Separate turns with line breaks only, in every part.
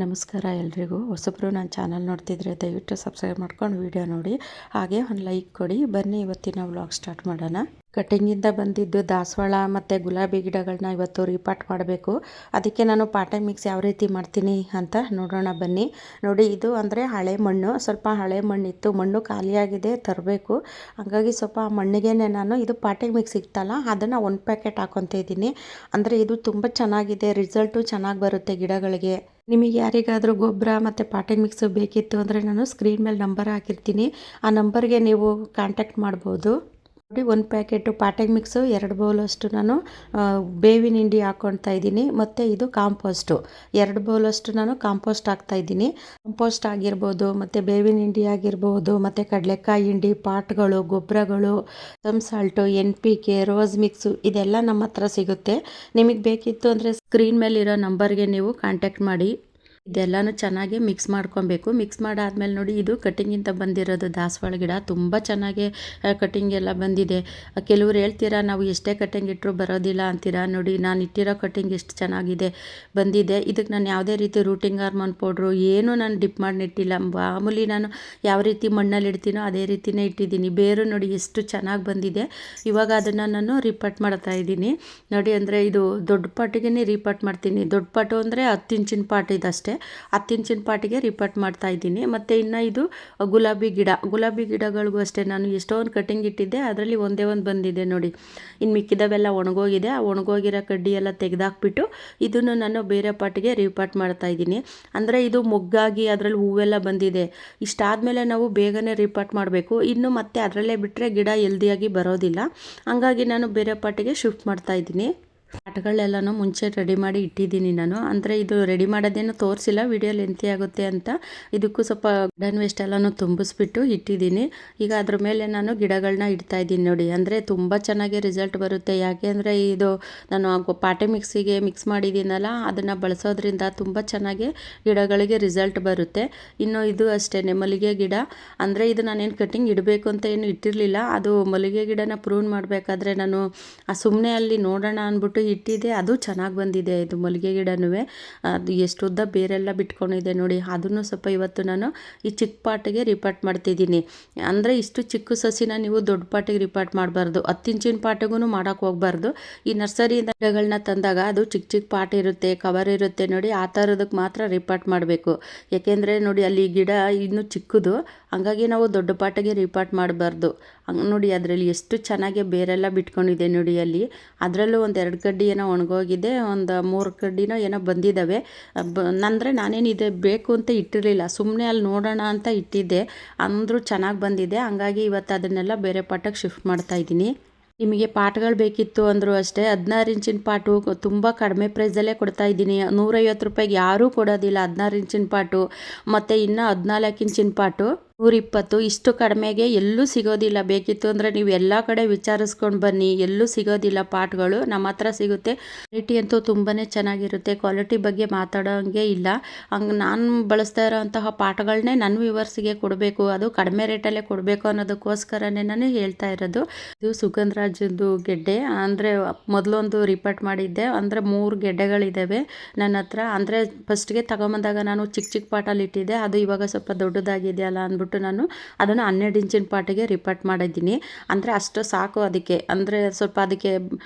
ನಮಸ್ಕಾರ ಎಲ್ರಿಗೂ. ಹೊಸಬ್ರು ನನ್ನ ಚಾನಲ್ ನೋಡ್ತಿದ್ರೆ ದಯವಿಟ್ಟು ಸಬ್ಸ್ಕ್ರೈಬ್ ಮಾಡ್ಕೊಂಡು ವಿಡಿಯೋ ನೋಡಿ, ಹಾಗೆ ಒಂದು ಲೈಕ್ ಕೊಡಿ. ಬನ್ನಿ ಇವತ್ತಿನ ವ್ಲಾಗ್ ಸ್ಟಾರ್ಟ್ ಮಾಡೋಣ. ಕಟಿಂಗಿಂದ ಬಂದಿದ್ದು ದಾಸವಾಳ ಮತ್ತು ಗುಲಾಬಿ ಗಿಡಗಳನ್ನ ಇವತ್ತು ರೀಪಾಟ್ ಮಾಡಬೇಕು. ಅದಕ್ಕೆ ನಾನು ಪಾಟೆ ಮಿಕ್ಸ್ ಯಾವ ರೀತಿ ಮಾಡ್ತೀನಿ ಅಂತ ನೋಡೋಣ ಬನ್ನಿ. ನೋಡಿ, ಇದು ಅಂದರೆ ಹಳೆ ಮಣ್ಣು, ಸ್ವಲ್ಪ ಹಳೆ ಮಣ್ಣಿತ್ತು, ಮಣ್ಣು ಖಾಲಿಯಾಗಿದೆ, ತರಬೇಕು. ಹಾಗಾಗಿ ಸ್ವಲ್ಪ ಆ ಮಣ್ಣಿಗೆ ನಾನು ಇದು ಪಾಟೆ ಮಿಕ್ಸ್ ಇತ್ತಲ್ಲ ಅದನ್ನು 1 ಪ್ಯಾಕೆಟ್ ಹಾಕೊತಾ ಇದ್ದೀನಿ. ಅಂದರೆ ಇದು ತುಂಬ ಚೆನ್ನಾಗಿದೆ, ರಿಸಲ್ಟು ಚೆನ್ನಾಗಿ ಬರುತ್ತೆ ಗಿಡಗಳಿಗೆ. ನಿಮಗೆ ಯಾರಿಗಾದರೂ ಗೊಬ್ಬರ ಮತ್ತು ಪಾಟಿಂಗ್ ಮಿಕ್ಸ್ ಬೇಕಿತ್ತು ಅಂದರೆ ನಾನು ಸ್ಕ್ರೀನ್ ಮೇಲೆ ನಂಬರ್ ಹಾಕಿರ್ತೀನಿ, ಆ ನಂಬರ್ಗೆ ನೀವು ಕಾಂಟ್ಯಾಕ್ಟ್ ಮಾಡ್ಬೋದು. ನೋಡಿ, 1 ಪ್ಯಾಕೆಟು ಪಾಟಿಂಗ್ ಮಿಕ್ಸು, 2 ಬೌಲಷ್ಟು ನಾನು ಬೇವಿನ ಹಿಂಡಿ ಹಾಕ್ಕೊಳ್ತಾ ಇದ್ದೀನಿ. ಮತ್ತು ಇದು ಕಾಂಪೋಸ್ಟು 2 ಬೌಲಷ್ಟು ನಾನು ಕಾಂಪೋಸ್ಟ್ ಹಾಕ್ತಾಯಿದ್ದೀನಿ. ಕಾಂಪೋಸ್ಟ್ ಆಗಿರ್ಬೋದು, ಮತ್ತು ಬೇವಿನ ಹಿಂಡಿ ಆಗಿರ್ಬೋದು, ಮತ್ತು ಕಡಲೆಕಾಯಿ ಹಿಂಡಿ, ಪಾಟ್ಗಳು, ಗೊಬ್ಬರಗಳು, ಸಾಲ್ಟು, NPK, ರೋಸ್ ಮಿಕ್ಸು ಇದೆಲ್ಲ ನಮ್ಮ ಹತ್ರ ಸಿಗುತ್ತೆ. ನಿಮಗೆ ಬೇಕಿತ್ತು ಅಂದರೆ ಸ್ಕ್ರೀನ್ ಮೇಲಿರೋ ನಂಬರ್ಗೆ ನೀವು ಕಾಂಟ್ಯಾಕ್ಟ್ ಮಾಡಿ. ಇದೆಲ್ಲನೂ ಚೆನ್ನಾಗಿ ಮಿಕ್ಸ್ ಮಾಡ್ಕೊಬೇಕು. ಮಿಕ್ಸ್ ಮಾಡಾದ್ಮೇಲೆ ನೋಡಿ, ಇದು ಕಟಿಂಗಿಂದ ಬಂದಿರೋದು ದಾಸವಾಳ ಗಿಡ. ತುಂಬ ಚೆನ್ನಾಗಿ ಕಟಿಂಗ್ ಎಲ್ಲ ಬಂದಿದೆ. ಕೆಲವ್ರು ಹೇಳ್ತೀರಾ ನಾವು ಎಷ್ಟೇ ಕಟಿಂಗ್ ಇಟ್ಟರು ಬರೋದಿಲ್ಲ ಅಂತೀರಾ. ನೋಡಿ, ನಾನು ಇಟ್ಟಿರೋ ಕಟಿಂಗ್ ಎಷ್ಟು ಚೆನ್ನಾಗಿದೆ ಬಂದಿದೆ. ಇದಕ್ಕೆ ನಾನು ಯಾವುದೇ ರೀತಿ ರೂಟಿಂಗ್ ಹಾರ್ಮೋನ್ ಪೌಡ್ರು ಏನೂ ನಾನು ಡಿಪ್ ಮಾಡಿ ಇಟ್ಟಿಲ್ಲ. ಮಾಮೂಲಿ ನಾನು ಯಾವ ರೀತಿ ಮಣ್ಣಲ್ಲಿ ಇಡ್ತೀನೋ ಅದೇ ರೀತಿಯೇ ಇಟ್ಟಿದ್ದೀನಿ. ಬೇರು ನೋಡಿ ಎಷ್ಟು ಚೆನ್ನಾಗಿ ಬಂದಿದೆ. ಇವಾಗ ಅದನ್ನು ನಾನು ರೀಪಾಟ್ ಮಾಡ್ತಾ ಇದ್ದೀನಿ. ನೋಡಿ, ಅಂದರೆ ಇದು ದೊಡ್ಡ ಪಾಟಿಗೆ ರೀಪಾಟ್ ಮಾಡ್ತೀನಿ. ದೊಡ್ಡ ಪಾಟು ಅಂದರೆ 10 ಇಂಚಿನ ಪಾಟ್ ಇದಷ್ಟೇ. 10 ಇಂಚಿನ ಪಾಟಿಗೆ ರಿಪಾಟ್ ಮಾಡ್ತಾ ಇದ್ದೀನಿ. ಮತ್ತು ಇನ್ನು ಇದು ಗುಲಾಬಿ ಗಿಡಗಳಿಗೂ ಅಷ್ಟೇ ನಾನು ಎಷ್ಟೊಂದು ಕಟಿಂಗ್ ಇಟ್ಟಿದ್ದೆ, ಅದರಲ್ಲಿ ಒಂದೇ ಒಂದು ಬಂದಿದೆ ನೋಡಿ. ಇನ್ನು ಮಿಕ್ಕಿದವೆಲ್ಲ ಒಣಗೋಗಿದೆ. ಆ ಒಣಗೋಗಿರೋ ಕಡ್ಡಿ ಎಲ್ಲ ತೆಗೆದಾಕ್ಬಿಟ್ಟು ಇದನ್ನು ನಾನು ಬೇರೆ ಪಾಟಿಗೆ ರಿಪಾಟ್ ಮಾಡ್ತಾ ಇದ್ದೀನಿ. ಅಂದರೆ ಇದು ಮೊಗ್ಗಾಗಿ ಅದರಲ್ಲಿ ಹೂವೆಲ್ಲ ಬಂದಿದೆ. ಇಷ್ಟಾದಮೇಲೆ ನಾವು ಬೇಗನೆ ರಿಪಾಟ್ ಮಾಡಬೇಕು. ಇನ್ನು ಮತ್ತೆ ಅದರಲ್ಲೇ ಬಿಟ್ಟರೆ ಗಿಡ ಹೆಲ್ದಿಯಾಗಿ ಬರೋದಿಲ್ಲ. ಹಂಗಾಗಿ ನಾನು ಬೇರೆ ಪಾಟಿಗೆ ಶಿಫ್ಟ್ ಮಾಡ್ತಾ ಇದ್ದೀನಿ. ಪಾಟ್ಗಳೆಲ್ಲನೂ ಮುಂಚೆ ರೆಡಿ ಮಾಡಿ ಇಟ್ಟಿದ್ದೀನಿ ನಾನು. ಅಂದರೆ ಇದು ರೆಡಿ ಮಾಡೋದೇನು ತೋರಿಸಿಲ್ಲ, ವಿಡಿಯೋ ಲೆಂತಿ ಆಗುತ್ತೆ ಅಂತ. ಇದಕ್ಕೂ ಸ್ವಲ್ಪ ಗಾರ್ಡನ್ ವೇಸ್ಟ್ ಎಲ್ಲನೂ ತುಂಬಿಸ್ಬಿಟ್ಟು ಇಟ್ಟಿದ್ದೀನಿ. ಈಗ ಅದ್ರ ಮೇಲೆ ನಾನು ಗಿಡಗಳನ್ನ ಇಡ್ತಾ ಇದ್ದೀನಿ ನೋಡಿ. ಅಂದರೆ ತುಂಬ ಚೆನ್ನಾಗಿ ರಿಸಲ್ಟ್ ಬರುತ್ತೆ. ಯಾಕೆ ಅಂದರೆ ಇದು ನಾನು ಪಾಟೆ ಮಿಕ್ಸಿಗೆ ಮಿಕ್ಸ್ ಮಾಡಿದ್ದೀನಲ್ಲ, ಅದನ್ನು ಬಳಸೋದ್ರಿಂದ ತುಂಬ ಚೆನ್ನಾಗಿ ಗಿಡಗಳಿಗೆ ರಿಸಲ್ಟ್ ಬರುತ್ತೆ. ಇನ್ನು ಇದು ಅಷ್ಟೇ, ಮಲ್ಲಿಗೆ ಗಿಡ. ಅಂದರೆ ಇದು ನಾನೇನು ಕಟಿಂಗ್ ಇಡಬೇಕು ಅಂತ ಏನು ಇಟ್ಟಿರಲಿಲ್ಲ. ಅದು ಮಲ್ಲಿಗೆ ಗಿಡನ ಪ್ರೂನ್ ಮಾಡಬೇಕಾದ್ರೆ ನಾನು ಸುಮ್ಮನೆ ಅಲ್ಲಿ ನೋಡೋಣ ಅಂದ್ಬಿಟ್ಟು ಇಟ್ಟಿದ್ದೆ. ಅದು ಚೆನ್ನಾಗಿ ಬಂದಿದೆ. ಇದು ಮಲ್ಲಿಗೆ ಗಿಡನೂ ಅದು ಎಷ್ಟು ಉದ್ದ ಬೇರೆಲ್ಲ ಬಿಟ್ಕೊಂಡಿದೆ ನೋಡಿ. ಅದನ್ನು ಸ್ವಲ್ಪ ಇವತ್ತು ನಾನು ಈ ಚಿಕ್ಕ ಪಾಟಿಗೆ ರಿಪಾಟ್ ಮಾಡ್ತಿದ್ದೀನಿ. ಅಂದರೆ ಇಷ್ಟು ಚಿಕ್ಕ ಸಸಿನ ನೀವು ದೊಡ್ಡ ಪಾಟಿಗೆ ರಿಪಾಟ್ ಮಾಡಬಾರ್ದು, 10 ಇಂಚಿನ ಪಾಟಿಗೂ ಮಾಡೋಕ್ಕೆ ಹೋಗಬಾರ್ದು. ಈ ನರ್ಸರಿಯಿಂದ ಗಿಡಗಳನ್ನ ತಂದಾಗ ಅದು ಚಿಕ್ಕ ಚಿಕ್ಕ ಪಾಟ್ ಇರುತ್ತೆ, ಕವರ್ ಇರುತ್ತೆ ನೋಡಿ, ಆ ಥರದಕ್ಕೆ ಮಾತ್ರ ರಿಪಾಟ್ ಮಾಡಬೇಕು. ಯಾಕೆಂದರೆ ನೋಡಿ, ಅಲ್ಲಿ ಗಿಡ ಇನ್ನೂ ಚಿಕ್ಕದು, ಹಂಗಾಗಿ ನಾವು ದೊಡ್ಡ ಪಾಟಿಗೆ ರಿಪಾಟ್ ಮಾಡಬಾರ್ದು. ಹಂಗೆ ನೋಡಿ, ಅದರಲ್ಲಿ ಎಷ್ಟು ಚೆನ್ನಾಗಿ ಬೇರೆಲ್ಲ ಬಿಟ್ಕೊಂಡಿದೆ ನೋಡಿ. ಅಲ್ಲಿ ಅದರಲ್ಲೂ ಒಂದು 2 ಕಡ್ಡಿ ಏನೋ ಒಣಗೋಗಿದೆ, ಒಂದು 3 ಕಡ್ಡಿನೋ ಏನೋ ಬಂದಿದ್ದಾವೆ. ಅಂದರೆ ನಾನೇನು ಇದೆ ಬೇಕು ಅಂತ ಇಟ್ಟಿರಲಿಲ್ಲ, ಸುಮ್ಮನೆ ಅಲ್ಲಿ ನೋಡೋಣ ಅಂತ ಇಟ್ಟಿದ್ದೆ. ಅಂದರೂ ಚೆನ್ನಾಗಿ ಬಂದಿದೆ. ಹಂಗಾಗಿ ಇವತ್ತು ಅದನ್ನೆಲ್ಲ ಬೇರೆ ಪಾಟಿಗೆ ಶಿಫ್ಟ್ ಮಾಡ್ತಾ ಇದ್ದೀನಿ. ನಿಮಗೆ ಪಾಟ್ಗಳು ಬೇಕಿತ್ತು ಅಂದರೂ ಅಷ್ಟೇ, 16 ಇಂಚಿನ ಪಾಟು ತುಂಬ ಕಡಿಮೆ ಪ್ರೈಸಲ್ಲೇ ಕೊಡ್ತಾ ಇದ್ದೀನಿ. 150 ರೂಪಾಯಿಗೆ ಯಾರೂ ಕೊಡೋದಿಲ್ಲ 16 ಇಂಚಿನ ಪಾಟು. ಮತ್ತು ಇನ್ನು 14 ಇಂಚಿನ ಪಾಟು 120. ಇಷ್ಟು ಕಡಿಮೆಗೆ ಎಲ್ಲೂ ಸಿಗೋದಿಲ್ಲ. ಬೇಕಿತ್ತು ಅಂದರೆ ನೀವು ಎಲ್ಲ ಕಡೆ ವಿಚಾರಿಸ್ಕೊಂಡು ಬನ್ನಿ, ಎಲ್ಲೂ ಸಿಗೋದಿಲ್ಲ ಪಾಟ್ಗಳು. ನಮ್ಮ ಹತ್ರ ಸಿಗುತ್ತೆ. ಕ್ವಾಲಿಟಿ ಅಂತೂ ತುಂಬಾ ಚೆನ್ನಾಗಿರುತ್ತೆ. ಕ್ವಾಲಿಟಿ ಬಗ್ಗೆ ಮಾತಾಡೋಂಗೆ ಇಲ್ಲ. ಹಂಗೆ ನಾನು ಬಳಸ್ತಾ ಇರೋಂತಹ ಪಾಟ್ಗಳನ್ನೇ ನನ್ನ ವ್ಯೂವರ್ಸಿಗೆ ಕೊಡಬೇಕು, ಅದು ಕಡಿಮೆ ರೇಟಲ್ಲೇ ಕೊಡಬೇಕು ಅನ್ನೋದಕ್ಕೋಸ್ಕರನೇ ನಾನು ಹೇಳ್ತಾ ಇರೋದು. ಇದು ಸುಗಂಧರಾಜದ್ದು ಗೆಡ್ಡೆ. ಅಂದರೆ ಮೊದಲೊಂದು ರಿಪಾಟ್ ಮಾಡಿದ್ದೆ. ಅಂದರೆ 3 ಗೆಡ್ಡೆಗಳಿದ್ದಾವೆ ನನ್ನ ಹತ್ರ. ಅಂದರೆ ಫಸ್ಟ್ಗೆ ತಗೊಂಬಂದಾಗ ನಾನು ಚಿಕ್ಕ ಚಿಕ್ಕ ಪಾಟಲ್ಲಿ ಇಟ್ಟಿದ್ದೆ, ಅದು ಇವಾಗ ಸ್ವಲ್ಪ ದೊಡ್ಡದಾಗಿದೆ ಅಲ್ಲ ಅಂದ್ಬಿಟ್ಟು ನಾನು ಅದನ್ನು 12 ಇಂಚಿನ ಪಾಟಿಗೆ ರಿಪಾಟ್ ಮಾಡಿದ್ದೀನಿ. ಅಂದರೆ ಅಷ್ಟು ಸಾಕು ಅದಕ್ಕೆ. ಅಂದರೆ ಸ್ವಲ್ಪ ಅದಕ್ಕೆ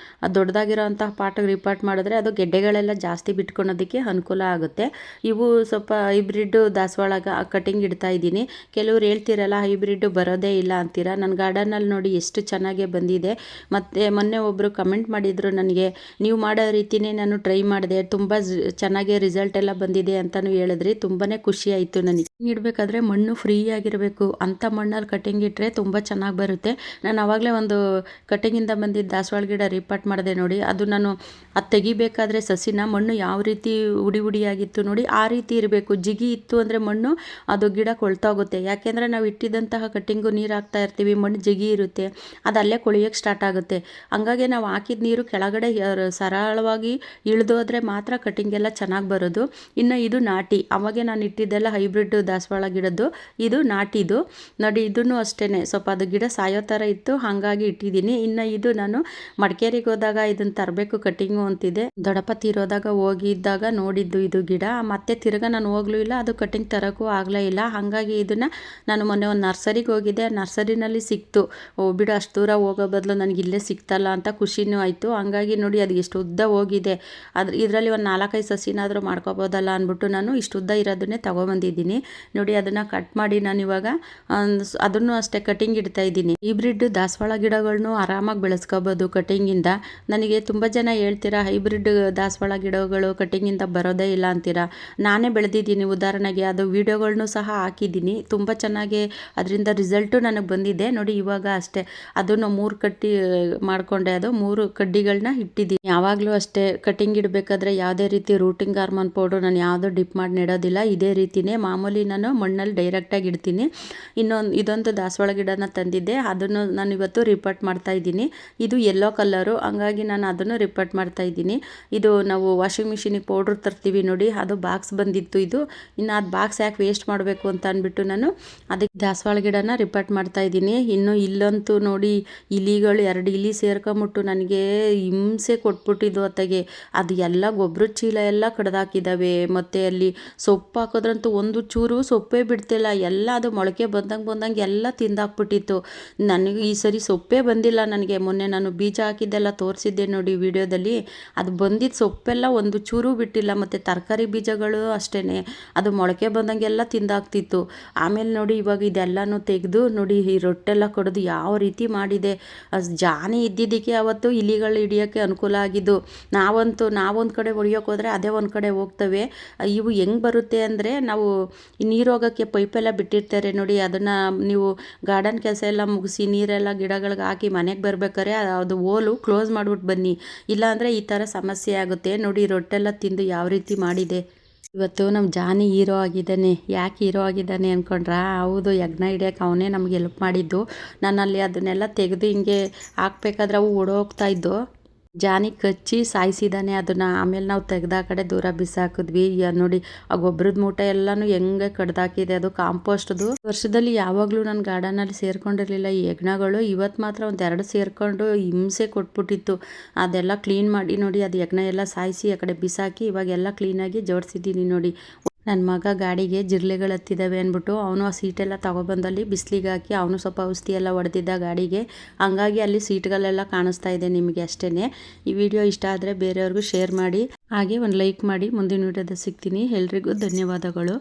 ದೊಡ್ಡದಾಗಿರೋಂತಹ ಪಾಟಿಗೆ ರಿಪಾಟ್ ಮಾಡಿದ್ರೆ ಅದು ಗೆಡ್ಡೆಗಳೆಲ್ಲ ಜಾಸ್ತಿ ಬಿಟ್ಕೊಳೋದಕ್ಕೆ ಅನುಕೂಲ ಆಗುತ್ತೆ. ಇವು ಸ್ವಲ್ಪ ಹೈಬ್ರಿಡ್ಡು ದಾಸವಾಳ ಕಟಿಂಗ್ ಇಡ್ತಾ ಇದ್ದೀನಿ. ಕೆಲವ್ರು ಹೇಳ್ತಿರಲ್ಲ ಹೈಬ್ರಿಡ್ಡು ಬರೋದೇ ಇಲ್ಲ ಅಂತೀರ. ನನ್ನ ಗಾರ್ಡನಲ್ಲಿ ನೋಡಿ ಎಷ್ಟು ಚೆನ್ನಾಗೇ ಬಂದಿದೆ. ಮತ್ತು ಮೊನ್ನೆ ಒಬ್ಬರು ಕಮೆಂಟ್ ಮಾಡಿದರು ನನಗೆ, ನೀವು ಮಾಡೋ ರೀತಿಯೇ ನಾನು ಟ್ರೈ ಮಾಡಿದೆ, ತುಂಬ ಚೆನ್ನಾಗಿ ರಿಸಲ್ಟ್ ಎಲ್ಲ ಬಂದಿದೆ ಅಂತಲೂ ಹೇಳಿದ್ರಿ. ತುಂಬಾ ಖುಷಿ ಆಯಿತು ನನಗೆ. ಇಡಬೇಕಾದ್ರೆ ಮಣ್ಣು ಫ್ರೀ ಆಗಿರಬೇಕು, ಅಂಥ ಮಣ್ಣಲ್ಲಿ ಕಟಿಂಗ್ ಇಟ್ಟರೆ ತುಂಬ ಚೆನ್ನಾಗಿ ಬರುತ್ತೆ. ನಾನು ಆವಾಗಲೇ ಒಂದು ಕಟಿಂಗಿಂದ ಬಂದಿದ್ದ ದಾಸವಾಳ ಗಿಡ ರಿಪಾಟ್ ಮಾಡಿದೆ ನೋಡಿ. ಅದು ನಾನು ಅದು ತೆಗಿಬೇಕಾದ್ರೆ ಸಸಿನ ಮಣ್ಣು ಯಾವ ರೀತಿ ಉಡಿಯಾಗಿತ್ತು ನೋಡಿ, ಆ ರೀತಿ ಇರಬೇಕು. ಜಿಗಿ ಇತ್ತು ಅಂದರೆ ಮಣ್ಣು ಅದು ಗಿಡ ಕೊಳ್ತೋಗುತ್ತೆ. ಯಾಕೆಂದರೆ ನಾವು ಇಟ್ಟಿದ್ದಂತಹ ಕಟಿಂಗು ನೀರು ಹಾಕ್ತಾ ಇರ್ತೀವಿ, ಮಣ್ಣು ಜಿಗಿ ಇರುತ್ತೆ, ಅದು ಅಲ್ಲೇ ಕೊಳಿಯೋಕ್ಕೆ ಸ್ಟಾರ್ಟ್ ಆಗುತ್ತೆ. ಹಂಗಾಗಿ ನಾವು ಹಾಕಿದ ನೀರು ಕೆಳಗಡೆ ಸರಳವಾಗಿ ಇಳಿದೋದ್ರೆ ಮಾತ್ರ ಕಟಿಂಗ್ ಎಲ್ಲ ಚೆನ್ನಾಗಿ ಬರೋದು. ಇನ್ನು ಇದು ನಾಟಿ, ಅವಾಗೆ ನಾನು ಇಟ್ಟಿದ್ದೆಲ್ಲ ಹೈಬ್ರಿಡ್ ದಾಸವಾಳ ಗಿಡದ್ದು, ಇದು ನಾಟಿದು ನೋಡಿ. ಇದನ್ನು ಅಷ್ಟೇ ಸ್ವಲ್ಪ ಅದು ಗಿಡ ಸಾಯೋ ಥರ ಇತ್ತು, ಹಾಗಾಗಿ ಇಟ್ಟಿದ್ದೀನಿ. ಇನ್ನು ಇದು ನಾನು ಮಡಿಕೇರಿಗೆ ಹೋದಾಗ ಇದನ್ನು ತರಬೇಕು ಕಟ್ಟಿಂಗು ಅಂತಿದೆ. ದೊಡ್ಡಪ್ಪ ತೀರೋದಾಗ ಹೋಗಿದ್ದಾಗ ನೋಡಿದ್ದು ಇದು ಗಿಡ. ಮತ್ತೆ ತಿರ್ಗಾ ನಾನು ಹೋಗ್ಲೂ ಇಲ್ಲ, ಅದು ಕಟ್ಟಿಂಗ್ ತರೋಕ್ಕೂ ಆಗಲೇ ಇಲ್ಲ. ಹಾಗಾಗಿ ಇದನ್ನು ನಾನು ಮೊನ್ನೆ ಒಂದು ನರ್ಸರಿಗೆ ಹೋಗಿದ್ದೆ, ನರ್ಸರಿನಲ್ಲಿ ಸಿಕ್ತು. ಬಿಡು ಅಷ್ಟು ದೂರ ಹೋಗೋ ಬದಲು ನನಗೆ ಇಲ್ಲೇ ಸಿಕ್ತಲ್ಲ ಅಂತ ಖುಷಿನೂ ಆಯಿತು. ಹಂಗಾಗಿ ನೋಡಿ ಅದು ಎಷ್ಟು ಉದ್ದ ಹೋಗಿದೆ. ಇದರಲ್ಲಿ ಒಂದು 4-5 ಸಸಿನಾದರೂ ಮಾಡ್ಕೋಬೋದಲ್ಲ ಅಂದ್ಬಿಟ್ಟು ನಾನು ಇಷ್ಟು ಉದ್ದ ಇರೋದನ್ನೇ ತೊಗೊಬಂದಿದ್ದೀನಿ ನೋಡಿ. ಅದನ್ನು ಕಟ್ ಮಾಡಿ ನಾನು ಇವಾಗ ಅದನ್ನು ಅಷ್ಟೇ ಕಟಿಂಗ್ ಇಡ್ತಾ ಇದ್ದೀನಿ. ಹೈಬ್ರಿಡ್ ದಾಸವಾಳ ಗಿಡಗಳನ್ನು ಆರಾಮಾಗಿ ಬೆಳೆಸ್ಕೋಬೋದು ಕಟಿಂಗಿಂದ. ನನಗೆ ತುಂಬ ಜನ ಹೇಳ್ತೀರಾ ಹೈಬ್ರಿಡ್ ದಾಸವಾಳ ಗಿಡಗಳು ಕಟಿಂಗಿಂದ ಬರೋದೇ ಇಲ್ಲ ಅಂತೀರಾ. ನಾನೇ ಬೆಳೆದಿದ್ದೀನಿ, ಉದಾಹರಣೆಗೆ ಅದು ವೀಡಿಯೋಗಳನ್ನೂ ಸಹ ಹಾಕಿದ್ದೀನಿ. ತುಂಬ ಚೆನ್ನಾಗಿ ಅದರಿಂದ ರಿಸಲ್ಟು ನನಗೆ ಬಂದಿದೆ ನೋಡಿ. ಇವಾಗ ಅಷ್ಟೇ ಅದನ್ನು 3 ಕಟ್ಟಿ ಮಾಡಿಕೊಂಡೆ, ಅದು 3 ಕಡ್ಡಿಗಳನ್ನ ಇಟ್ಟಿದ್ದೀನಿ. ಯಾವಾಗಲೂ ಅಷ್ಟೇ ಕಟಿಂಗ್ ಇಡಬೇಕಾದ್ರೆ ಯಾವುದೇ ರೀತಿ ರೂಟಿಂಗ್ ಹಾರ್ಮೋನ್ ಪೌಡ್ರು ನಾನು ಯಾವುದೋ ಡಿಪ್ ಮಾಡಿ ನೆಡೋದಿಲ್ಲ. ಇದೇ ರೀತಿಯೇ ಮಾಮೂಲಿ ನಾನು ಮಣ್ಣಲ್ಲಿ ಡೈರೆಕ್ಟಾಗಿ ಇಡ್ತೀನಿ. ಇದೊಂದು ದಾಸವಾಳ ಗಿಡನ ತಂದಿದ್ದೆ, ಅದನ್ನು ನಾನು ಇವತ್ತು ರಿಪೋರ್ಟ್ ಮಾಡ್ತಾ ಇದ್ದೀನಿ. ಇದು ಯೆಲ್ಲೋ ಕಲರು, ಹಂಗಾಗಿ ನಾನು ಅದನ್ನು ರಿಪೋರ್ಟ್ ಮಾಡ್ತಾ ಇದ್ದೀನಿ. ಇದು ನಾವು ವಾಷಿಂಗ್ ಮಿಷಿನಿಗೆ ಪೌಡ್ರ್ ತರ್ತೀವಿ ನೋಡಿ, ಅದು ಬಾಕ್ಸ್ ಬಂದಿತ್ತು. ಇದು ಇನ್ನು ಅದು ಬಾಕ್ಸ್ ಯಾಕೆ ವೇಸ್ಟ್ ಮಾಡಬೇಕು ಅಂತ ಅಂದ್ಬಿಟ್ಟು ನಾನು ಅದಕ್ಕೆ ದಾಸವಾಳ ಗಿಡನ ರಿಪೋರ್ಟ್ ಮಾಡ್ತಾ ಇದ್ದೀನಿ. ಇನ್ನು ಇಲ್ಲಂತೂ ನೋಡಿ ಇಲಿಗಳು 2 ಇಲಿ ಸೇರ್ಕೊಂಬಿಟ್ಟು ನನಗೆ ಹಿಂಸೆ ಕೊಟ್ಬಿಟ್ಟಿದ್ದು ಹೊತ್ತಿಗೆ. ಅದು ಎಲ್ಲ ಗೊಬ್ಬರದ ಚೀಲ ಎಲ್ಲ ಕಡ್ದಾಕಿದ್ದಾವೆ. ಮತ್ತು ಅಲ್ಲಿ ಸೊಪ್ಪು ಹಾಕೋದ್ರಂತೂ ಒಂದು ಚೂರು ಸೊಪ್ಪೇ ಬಿಡ್ತಿಲ್ಲ. ಎಲ್ಲ ಅದು ಮೊಳಕೆ ಬಂದಂಗೆ ಎಲ್ಲ ತಿಂದಾಕ್ಬಿಟ್ಟಿತ್ತು. ನನಗೆ ಈ ಸರಿ ಸೊಪ್ಪೇ ಬಂದಿಲ್ಲ ನನಗೆ. ಮೊನ್ನೆ ನಾನು ಬೀಜ ಹಾಕಿದ್ದೆಲ್ಲ ತೋರಿಸಿದ್ದೆ ನೋಡಿ ವಿಡಿಯೋದಲ್ಲಿ, ಅದು ಬಂದಿದ್ದು ಸೊಪ್ಪೆಲ್ಲ ಒಂದು ಚೂರು ಬಿಟ್ಟಿಲ್ಲ. ಮತ್ತು ತರಕಾರಿ ಬೀಜಗಳು ಅಷ್ಟೇ, ಅದು ಮೊಳಕೆ ಬಂದಂಗೆಲ್ಲ ತಿಂದಾಕ್ತಿತ್ತು. ಆಮೇಲೆ ನೋಡಿ ಇವಾಗ ಇದೆಲ್ಲನೂ ತೆಗೆದು ನೋಡಿ ಈ ರೊಟ್ಟೆಲ್ಲ ಕಡ್ದು ಯಾವ ರೀತಿ ಮಾಡಿದೆ. ಜಾನಿ ಇದ್ದಿದ್ದಕ್ಕೆ ಅವತ್ತು ಇಲಿಗಳು ಹಿಡಿಯೋಕ್ಕೆ ಅನುಕೂಲ ಆಗಿದ್ದು. ನಾವೊಂದು ಕಡೆ ಹೊಡಿಯೋಕೆ ಹೋದರೆ ಅದೇ ಒಂದು ಕಡೆ ಹೋಗ್ತವೆ. ಇವು ಹೆಂಗೆ ಬರುತ್ತೆ ಅಂದರೆ, ನಾವು ನೀರು ಹೋಗೋಕ್ಕೆ ಪೈಪೆಲ್ಲ ಬಿಟ್ಟಿರ್ತಾರೆ ನೋಡಿ, ಅದನ್ನು ನೀವು ಗಾರ್ಡನ್ ಕೆಲಸ ಎಲ್ಲ ಮುಗಿಸಿ ನೀರೆಲ್ಲ ಗಿಡಗಳಿಗೆ ಹಾಕಿ ಮನೆಗೆ ಬರ್ಬೇಕಾದ್ರೆ ಅದು ಓಲು ಕ್ಲೋಸ್ ಮಾಡಿಬಿಟ್ಟು ಬನ್ನಿ, ಇಲ್ಲಾಂದರೆ ಈ ಥರ ಸಮಸ್ಯೆ ಆಗುತ್ತೆ ನೋಡಿ. ರೊಟ್ಟೆಲ್ಲ ತಿಂದು ಯಾವ ರೀತಿ ಮಾಡಿದೆ. ಇವತ್ತು ನಮ್ಮ ಜಾನಿ ಹೀರೋ ಆಗಿದ್ದಾನೆ. ಯಾಕೆ ಹೀರೋ ಆಗಿದ್ದಾನೆ ಅಂದ್ಕೊಂಡ್ರಾ? ಹೌದು, ಯಜ್ಞ ಹಿಡಿಯೋಕೆ ಅವನೇ ನಮ್ಗೆ ಹೆಲ್ಪ್ ಮಾಡಿದ್ದು. ನಾನಲ್ಲಿ ಅದನ್ನೆಲ್ಲ ತೆಗೆದು ಹಿಂಗೆ ಹಾಕ್ಬೇಕಾದ್ರೆ ಅವು ಓಡೋಗ್ತಾ ಇದ್ದು. ಜಾನಿ ಕಚ್ಚಿ ಸಾಯಿಸಿದ್ದಾನೆ ಅದನ್ನು. ಆಮೇಲೆ ನಾವು ತೆಗ್ದು ಕಡೆ ದೂರ ಬಿಸಾಕಿದ್ವಿ. ನೋಡಿ ಆ ಗೊಬ್ಬರದ ಮೂಟೆ ಎಲ್ಲನೂ ಹೆಂಗೆ ಕಡ್ದಾಕಿದೆ. ಅದು ಕಾಂಪೋಸ್ಟ್ದು. ವರ್ಷದಲ್ಲಿ ಯಾವಾಗಲೂ ನನ್ನ ಗಾರ್ಡನಲ್ಲಿ ಸೇರ್ಕೊಂಡಿರಲಿಲ್ಲ ಈ ಯಜ್ಞಗಳು. ಇವತ್ತು ಮಾತ್ರ ಒಂದು 2 ಸೇರ್ಕೊಂಡು ಹಿಂಸೆ ಕೊಟ್ಬಿಟ್ಟಿತ್ತು. ಅದೆಲ್ಲ ಕ್ಲೀನ್ ಮಾಡಿ ನೋಡಿ, ಅದು ಯಜ್ಞ ಎಲ್ಲ ಸಾಯಿಸಿ ಆ ಕಡೆ ಬಿಸಾಕಿ ಇವಾಗೆಲ್ಲ ಕ್ಲೀನಾಗಿ ಜೋಡಿಸಿದ್ದೀನಿ ನೋಡಿ. ನನ್ನ ಮಗ ಗಾಡಿಗೆ ಜಿರ್ಲೆಗಳು ಹತ್ತಿದ್ದಾವೆ ಅಂದ್ಬಿಟ್ಟು ಅವನು ಆ ಸೀಟೆಲ್ಲ ತೊಗೊಬಂದಲ್ಲಿ ಬಿಸಿಲಿಗೆ ಹಾಕಿ ಅವನು ಸ್ವಲ್ಪ ಔಷಧಿ ಎಲ್ಲ ಹೊಡೆದಿದ್ದ ಗಾಡಿಗೆ. ಹಂಗಾಗಿ ಅಲ್ಲಿ ಸೀಟ್ಗಳೆಲ್ಲ ಕಾಣಿಸ್ತಾ ಇದೆ ನಿಮಗೆ ಅಷ್ಟೇ. ಈ ವಿಡಿಯೋ ಇಷ್ಟ ಆದರೆ ಬೇರೆಯವ್ರಿಗೂ ಶೇರ್ ಮಾಡಿ, ಹಾಗೆ ಒಂದು ಲೈಕ್ ಮಾಡಿ. ಮುಂದಿನ ವಿಡಿಯೋದ ಸಿಗ್ತೀನಿ. ಎಲ್ರಿಗೂ ಧನ್ಯವಾದಗಳು.